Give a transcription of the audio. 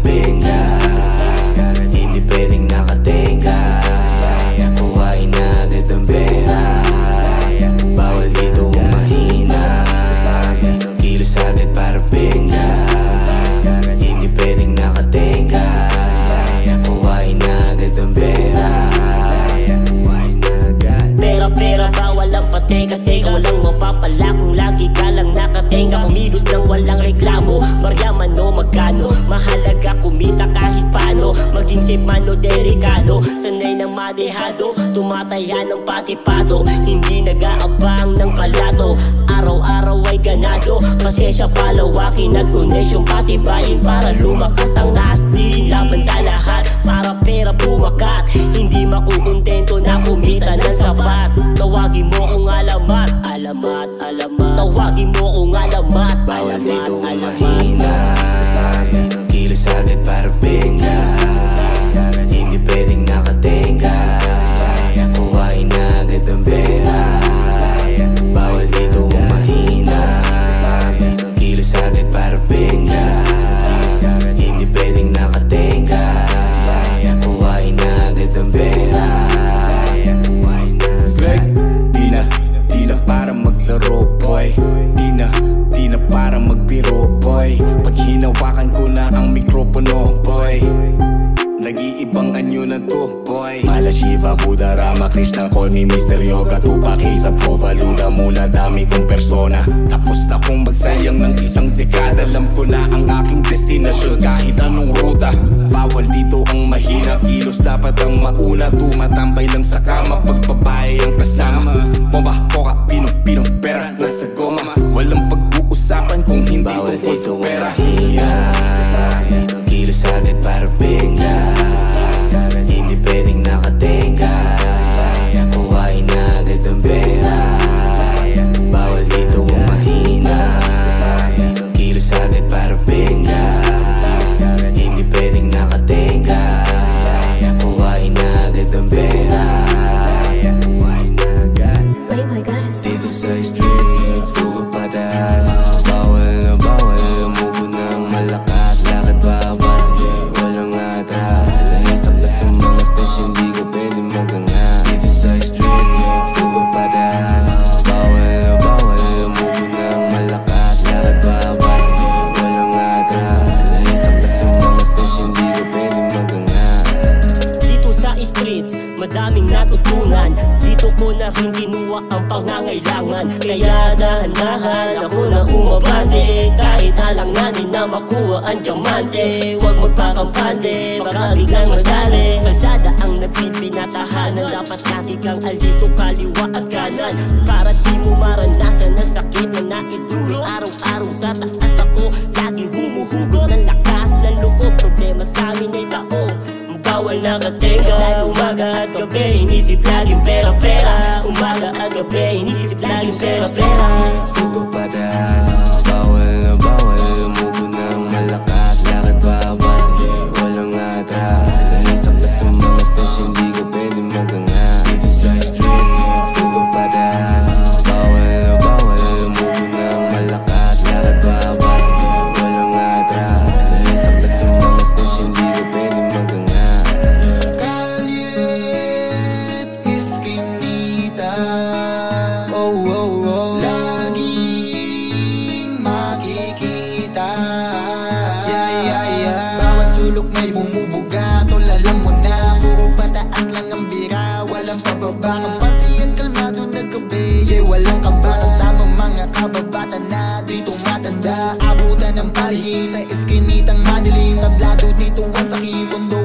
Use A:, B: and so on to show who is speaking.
A: benga. Hindi pwedeng nakatenga. Kuhain na agad ang pera. Bawal dito ang mahina. Kilos agad para benga. Hindi pwedeng nakatenga. Kuhain na agad ang pera.
B: Pera, bawal ang pateka-teka. Walang mapapala kung lagi ka lang nakatenga. Kumilos nang walang reklamo. Maryaman o magkano, mahalaga kumita kahit paano. Maging safe man o delikado, sanay ng madehado. Tumataya ng patipado, hindi nag-aabang ng palato. Araw-araw ay ganado, pasensya palawakin at koneksyon patibayin para lumakas ang asli. Laban sa lahat, para pera bumakat. Hindi makukontento na kumita ng sapat. Tawagin mo kung alamat, alamat, alamat. Tawagin mo kung alamat,
A: bawal dito
B: alamat,
A: ang
B: alamat.
A: mahina. Kilos agad para benga. Hindi pwedeng nakatenga. Kuhain na agad ang pera. Bawal dito ang mahina. Kilos agad para benga. Hindi pwedeng nakatenga. Kuhain na agad ang pera.
C: Slick, di na para maglaro boy. Di na para magbiro boy. Pag hinawakan ko na ang mikropono boy, nag-iibang anyo na to boy. Mala Shiva, Buddha, Rama, Krishna, call me Mr. Yoga. Tupac, Isa, Provaluda, mula dami kong persona. Tapos na kong magsayang ng isang dekada. Alam ko na ang aking destinasyon kahit anong ruta. Bawal dito ang mahina, kilos dapat ang mauna. Tumatambay lang sa kama pag babae ang kasama. Bomba, koka, pinong, pera, nasa goma. Walang pag-uusapan kung hindi tungkol sa pera.
A: Kilos agad para benga. Hindi pwedeng nakatenga. Kuhain na agad ang pera. Bawal dito ang mahina. Kilos agad para benga. Hindi pwedeng nakatenga. Kuhain na agad ang pera. Dito sa streets, puro pataas. Bawal na umubo ng malakas. Lakad babad, walang atras. Lanisap na sa mga station, di ka pwede magangas. Dito sa streets, puro pataas. Bawal na umubo ng malakas. Lakad babad, walang atras. Lanisap na sa mga station, di ka pwede magangas.
B: Dito sa streets, madaming natutunan. Dito ko na rin kinuha ang pangangailangan. Kaya dahan-dahan ako na umabante. Kahit alanganin na makuha ang diamante. Huwag magpakampante, baka biglang madali. Kalsada ang nagpipinatahanan. Dapat lagi kang alisto kaliwa at kanan. Para di mo maranasan ang sakit na naidulot. Araw-araw sa taas ako, laging humuhugot ng lakas ng loob. Problema sa amin ay tao, bawal nakatenga. Umaga at gabi, inisip laging pera-pera. Umaga at gabi, inisip laging pera-pera.
A: Puro pataas. Bawal umubo ng malakas. Lakad babad, walang atras. Lanisap na sa mga station, di ka pwede magangas. Dito sa streets, puro pataas. Bawal umubo ng malakas. Lakad babad, walang atras. Lanisap na sa mga station, di ka pwede magangas.
D: Kalyet, iskinita. Laging makikita. Bawat sulok may bumubuga. Tol, alam mo na, puro pataas lang ang bira. Walang pababa, kampati at kalmado na gabi. Walang kamba, kasama mga kababata na dito matanda. Abutan ng palihim sa iskinitang madilim. Tablado dito ang sakim, kondo